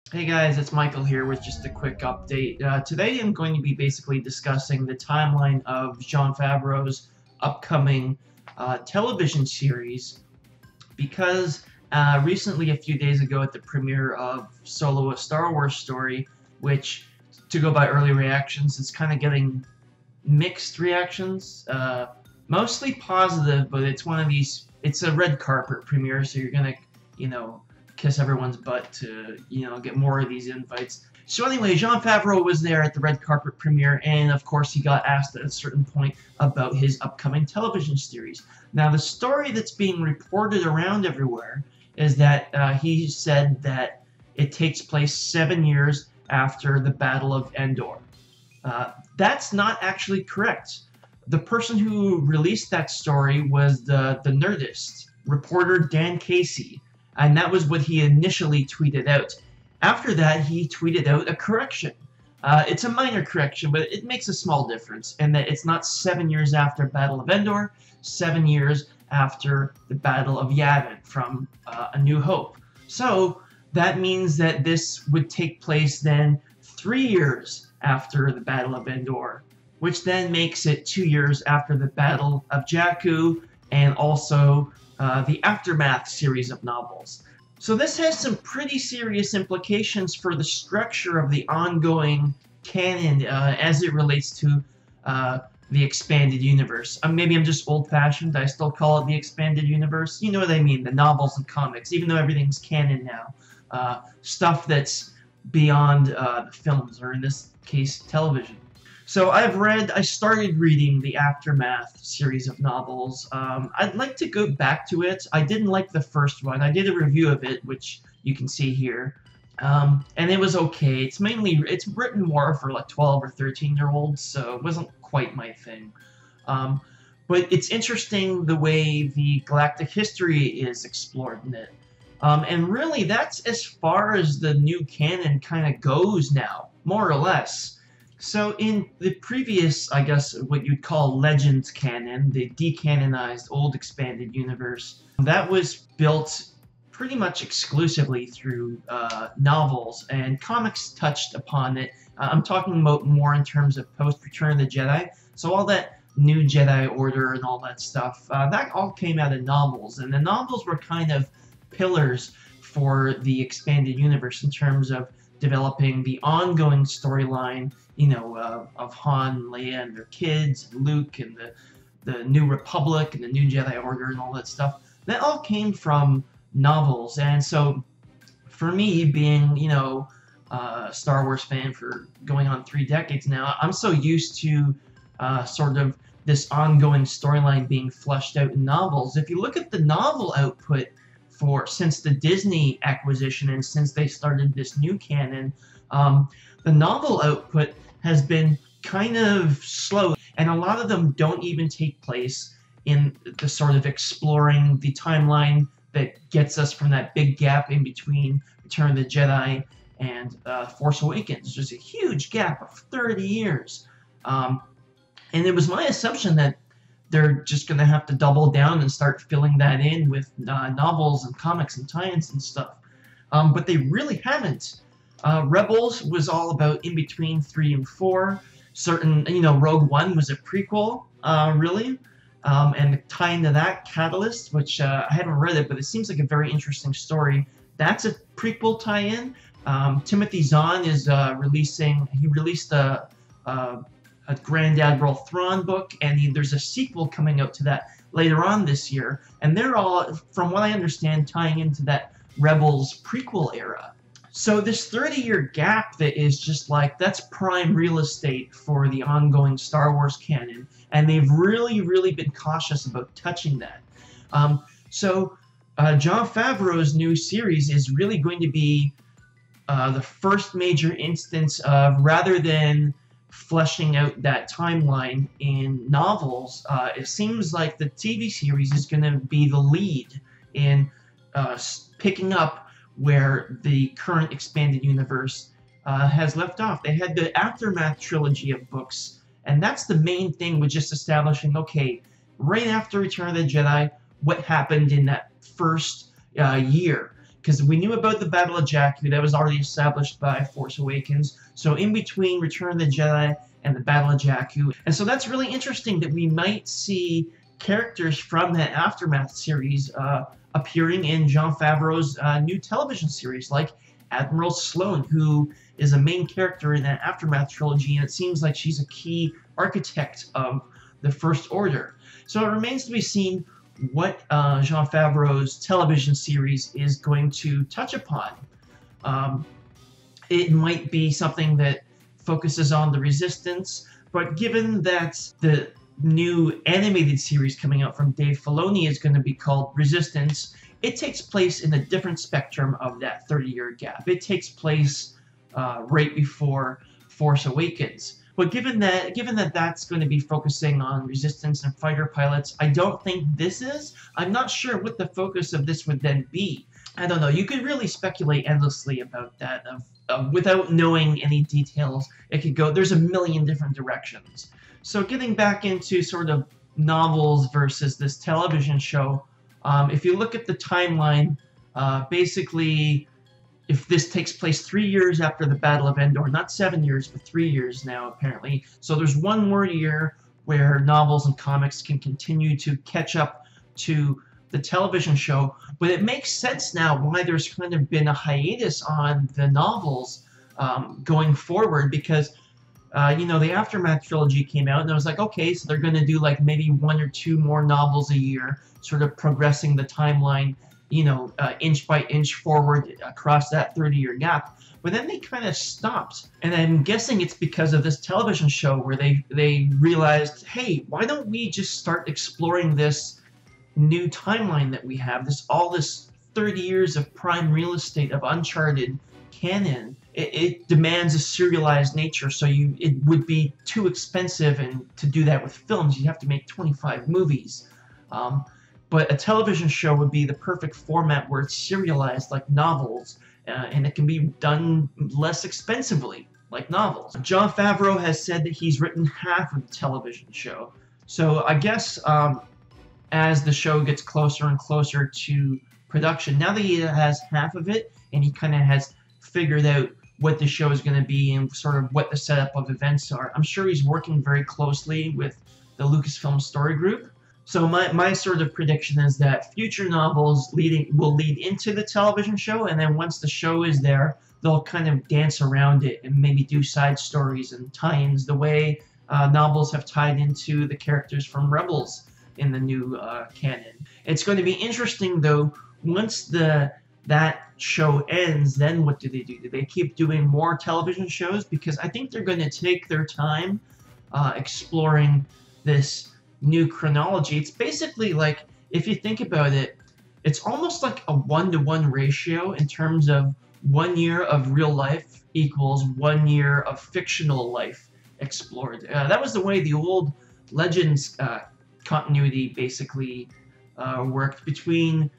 Hey guys, it's Michael here with just a quick update. Today I'm going to be basically discussing the timeline of Jon Favreau's upcoming television series because recently, a few days ago at the premiere of Solo: A Star Wars Story, which, to go by early reactions, is kind of getting mixed reactions. Mostly positive, but it's one of these, it's a red carpet premiere, so you're gonna, you know, kiss everyone's butt to, get more of these invites. So anyway, Jon Favreau was there at the red carpet premiere, and of course he got asked at a certain point about his upcoming television series. Now, the story that's being reported around everywhere is that he said that it takes place 7 years after the Battle of Endor. That's not actually correct. The person who released that story was the Nerdist reporter Dan Casey, and that was what he initially tweeted out. After that, he tweeted out a correction. It's a minor correction, but it makes a small difference in that it's not 7 years after Battle of Endor, 7 years after the Battle of Yavin from A New Hope. So that means that this would take place then 3 years after the Battle of Endor, which then makes it 2 years after the Battle of Jakku and also the Aftermath series of novels. So this has some pretty serious implications for the structure of the ongoing canon as it relates to the expanded universe. Maybe I'm just old-fashioned. I still call it the expanded universe. You know what I mean, the novels and comics, even though everything's canon now. Stuff that's beyond the films, or in this case, television. So I started reading the Aftermath series of novels. I'd like to go back to it. I didn't like the first one. I did a review of it, which you can see here. And it was okay. It's written more for like 12 or 13-year-olds, so it wasn't quite my thing. But it's interesting the way the galactic history is explored in it. And really, that's as far as the new canon kind of goes now, more or less. So in the previous, I guess, what you'd call Legends canon, the decanonized old expanded universe, that was built pretty much exclusively through novels, and comics touched upon it. I'm talking about more in terms of post-Return of the Jedi, so all that new Jedi Order and all that stuff, that all came out of novels, and the novels were kind of pillars for the expanded universe in terms of developing the ongoing storyline, of Han, Leia, and their kids, and Luke, and the New Republic, and the New Jedi Order, and all that stuff. That all came from novels, and so for me, being, a Star Wars fan for going on 3 decades now, I'm so used to sort of this ongoing storyline being fleshed out in novels. If you look at the novel output since the Disney acquisition and since they started this new canon, the novel output has been kind of slow, and a lot of them don't even take place in the sort of exploring the timeline that gets us from that big gap in between Return of the Jedi and Force Awakens. There's a huge gap of 30 years. And it was my assumption that they're just going to have to double down and start filling that in with novels and comics and tie-ins and stuff. But they really haven't. Rebels was all about in between 3 and 4. Rogue One was a prequel, really. And the tie into that, Catalyst, which I haven't read it, but it seems like a very interesting story. That's a prequel tie-in. Timothy Zahn is released a Grand Admiral Thrawn book, and there's a sequel coming out to that later on this year. And they're all, from what I understand, tying into that Rebels prequel era. So this 30-year gap that is just like, that's prime real estate for the ongoing Star Wars canon, and they've really, really been cautious about touching that. Jon Favreau's new series is really going to be the first major instance of, rather than fleshing out that timeline in novels, it seems like the TV series is going to be the lead in picking up where the current expanded universe has left off. They had the Aftermath trilogy of books, and that's the main thing, with just establishing, okay, right after Return of the Jedi, what happened in that first year. because we knew about the Battle of Jakku that was already established by Force Awakens. So in between Return of the Jedi and the Battle of Jakku, and so that's really interesting that we might see characters from that Aftermath series appearing in Jon Favreau's new television series, like Admiral Sloane, who is a main character in that Aftermath trilogy, and it seems like she's a key architect of the First Order. So it remains to be seen what Jon Favreau's television series is going to touch upon. It might be something that focuses on the Resistance, but given that the new animated series coming out from Dave Filoni is going to be called Resistance, it takes place in a different spectrum of that 30-year gap. It takes place right before Force Awakens. But given that that's going to be focusing on Resistance and fighter pilots, I don't think this is. I'm not sure what the focus of this would then be. I don't know. You could really speculate endlessly about that without knowing any details. It could go. There's a million different directions. So getting back into sort of novels versus this television show, if you look at the timeline, basically, if this takes place 3 years after the Battle of Endor, not 7 years, but 3 years now, apparently. So there's 1 more year where novels and comics can continue to catch up to the television show. But it makes sense now why there's kind of been a hiatus on the novels going forward, because you know, the Aftermath trilogy came out, and I was like, okay, so they're going to do like maybe 1 or 2 more novels a year, sort of progressing the timeline, you know, inch by inch forward across that 30-year gap. But then they kind of stopped, and I'm guessing it's because of this television show where they realized, hey, why don't we just start exploring this new timeline that we have, all this 30 years of prime real estate of uncharted canon. It demands a serialized nature, so it would be too expensive, and to do that with films, you'd have to make 25 movies. But a television show would be the perfect format where it's serialized like novels, and it can be done less expensively like novels. Jon Favreau has said that he's written half of the television show. So I guess as the show gets closer and closer to production, now that he has half of it, and he kind of has figured out what the show is going to be and sort of what the setup of events are, I'm sure he's working very closely with the Lucasfilm Story Group. So my sort of prediction is that future novels will lead into the television show, and then once the show is there, they'll kind of dance around it and maybe do side stories and tie-ins the way novels have tied into the characters from Rebels in the new canon. It's going to be interesting, though, once that show ends, then what do they do? Do they keep doing more television shows? Because I think they're going to take their time exploring this new chronology. It's basically like, if you think about it, it's almost like a 1-to-1 ratio in terms of 1 year of real life equals 1 year of fictional life explored. That was the way the old Legends continuity basically worked between,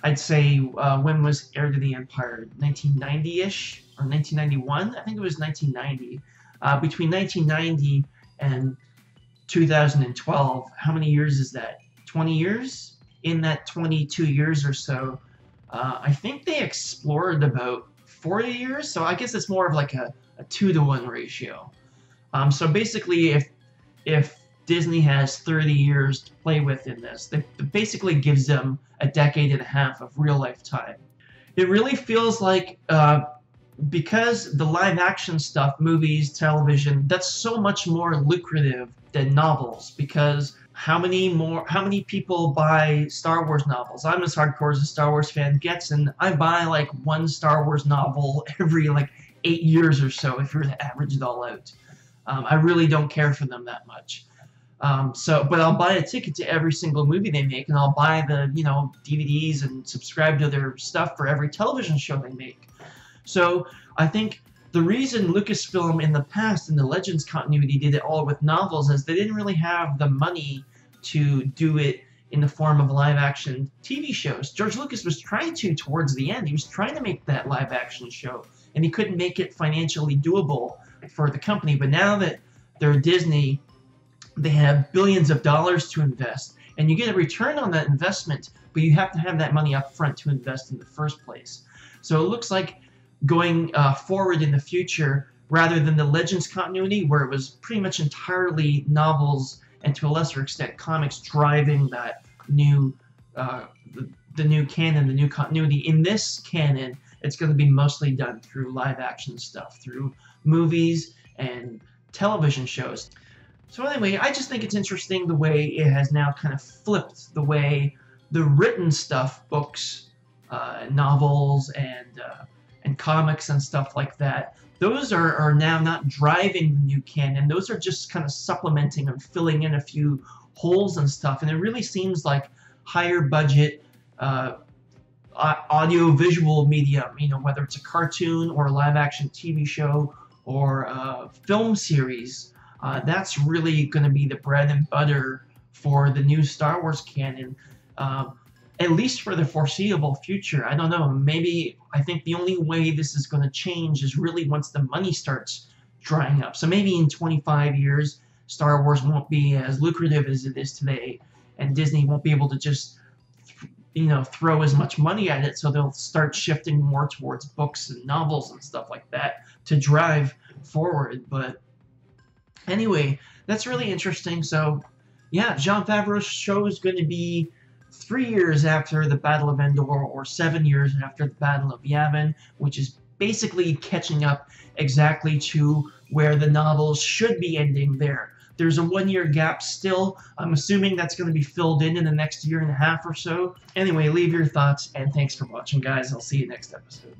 I'd say, when was Heir to the Empire? 1990-ish? Or 1991? I think it was 1990. Between 1990 and 2012, how many years is that? 20 years? In that 22 years or so, I think they explored about 40 years, so I guess it's more of like a 2-to-1 ratio. So basically, if Disney has 30 years to play with in this, it basically gives them a decade and a half of real life time. It really feels like, because the live action stuff, movies, television, that's so much more lucrative than novels, because how many people buy Star Wars novels? I'm as hardcore as a Star Wars fan gets, and I buy like 1 Star Wars novel every like 8 years or so if you're to average it all out. I really don't care for them that much. But I'll buy a ticket to every single movie they make, and I'll buy the, DVDs and subscribe to their stuff for every television show they make. So I think the reason Lucasfilm in the past in the Legends continuity did it all with novels is they didn't really have the money to do it in the form of live-action TV shows. George Lucas was trying to towards the end. He was trying to make that live-action show, and he couldn't make it financially doable for the company. But now that they're Disney, they have billions of dollars to invest, and you get a return on that investment but you have to have that money up front to invest in the first place. So it looks like going forward in the future, rather than the Legends continuity, where it was pretty much entirely novels and to a lesser extent comics driving that new the new canon, the new continuity. In this canon, it's going to be mostly done through live action stuff, through movies and television shows. So anyway, I just think it's interesting the way it has now kind of flipped the way the written stuff, books, novels, and comics and stuff like that, those are now not driving the new canon. Those are just kind of supplementing and filling in a few holes and stuff. And it really seems like higher budget audio-visual medium, you know, whether it's a cartoon or a live-action TV show or a film series, that's really going to be the bread and butter for the new Star Wars canon, at least for the foreseeable future. I don't know, maybe I think the only way this is going to change is really once the money starts drying up. So maybe in 25 years, Star Wars won't be as lucrative as it is today, and Disney won't be able to just, you know, throw as much money at it, so they'll start shifting more towards books and novels and stuff like that to drive forward. But anyway, that's really interesting. So yeah, Jon Favreau's show is going to be 3 years after the Battle of Endor, or 7 years after the Battle of Yavin, which is basically catching up exactly to where the novels should be ending there. There's a 1 year gap still. I'm assuming that's going to be filled in the next year and a half or so. Anyway, leave your thoughts, and thanks for watching, guys. I'll see you next episode.